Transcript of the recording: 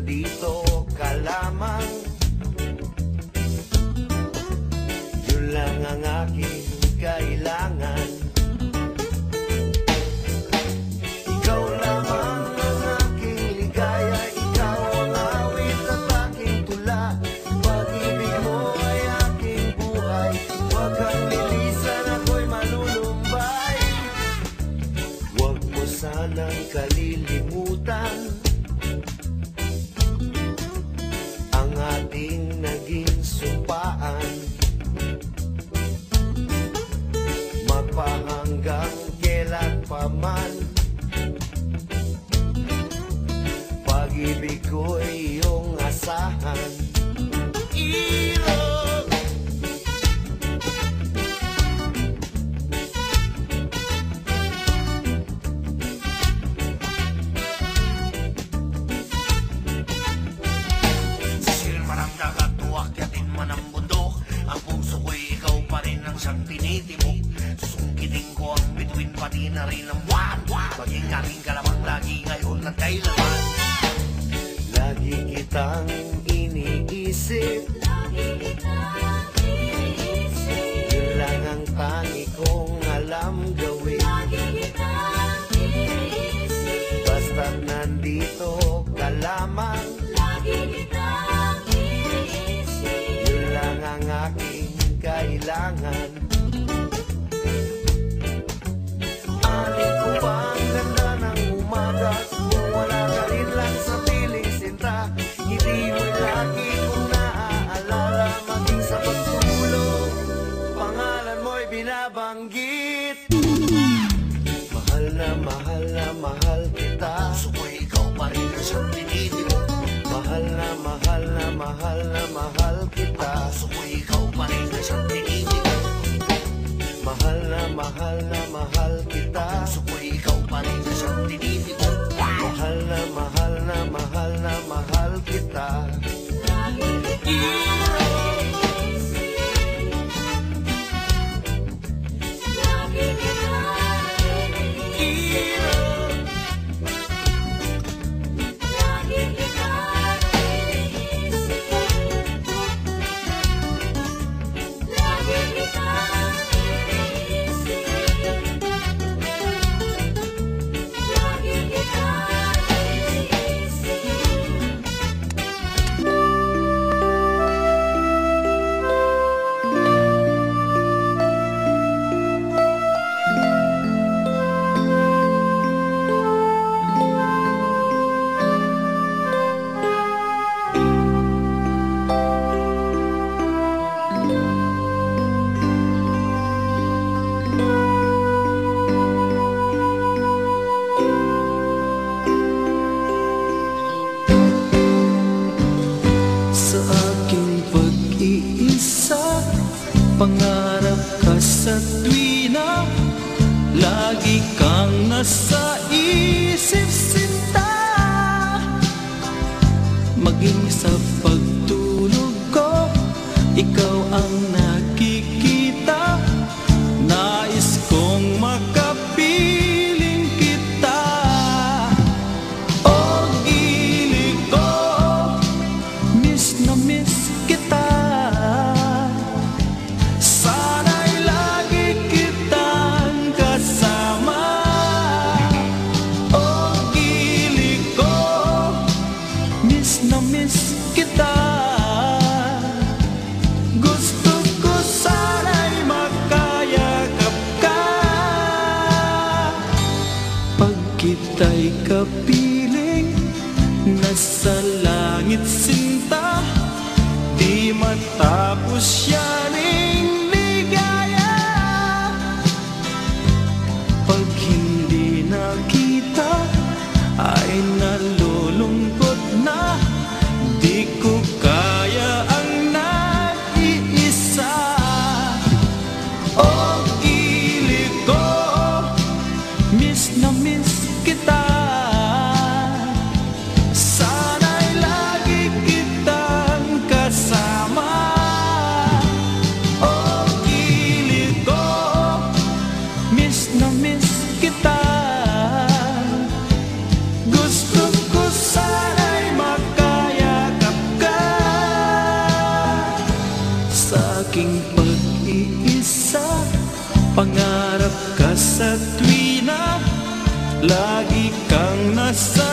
nandito ka lamang. Yun lang ang aking kailangan. Ikaw lamang ang aking ligaya, ikaw ang awit at aking tula. Pag-ibig mo ay aking buhay, huwag kang lilisan, ako'y malulumbay. Huwag mo sanang kalilimutan ang ating naging sumpaan. Magpahanggang kailan pa man, pag-ibig ko'y iyong asahan. Sisil man ang dagat, tuwakyatin man ang bundok, ang puso ko'y ikaw pa rin ang siyang tinitibok. Susungkitin ko ang bituin, pati na rin ang buwan. Maging aking kalamang lagi ngayon at kailanman. Lagi kitang iniisip, yun lang ang tangi kong alam gawin. Basta't nandito ka lamang, yun lang ang aking kailangan. Anin ko ba ang ganda ng umaga kung wala ka rin lang sa piling sinta? Hindi mo'y lagi kong naaalala, maging sa pagtulog pangalan mo'y binabanggit. Mahal na mahal na mahal kita, Puso ko'y ikaw pa rin ang siyang tinitibok. mahal na mahal na mahal na mahal kita. Puso ko'y ikaw pa rin ang siyang tinitibok. Mahal na mahal na mahal kita. Puso ko'y ikaw pa rin ang siyang tinitibok. Mahal na mahal na mahal na mahal kita. Sa aking pag-iisa, pangarap ka sa tuwina, lagi kang nasa isip sinta. Maging sa pagtulog ko, ikaw ang nakikita. Nais kong makapiling kita. O gili ko, miss na miss kita. Sana'y lagi kitang kasama. O gili ko, miss na miss kita. Gusto ko sana'y makayakap ka. Pag kita'y kapiling, nasa langit sinta, di matapos yaning ligaya. Pag hindi nakita, ay nalulungkot na, di ko kaya ang nag-iisa. O gili ko, miss na miss kita. Sana'y lagi kitang kasama. O gili ko, miss na miss kita. Gusto ko sana'y makayakap lagi kang nasa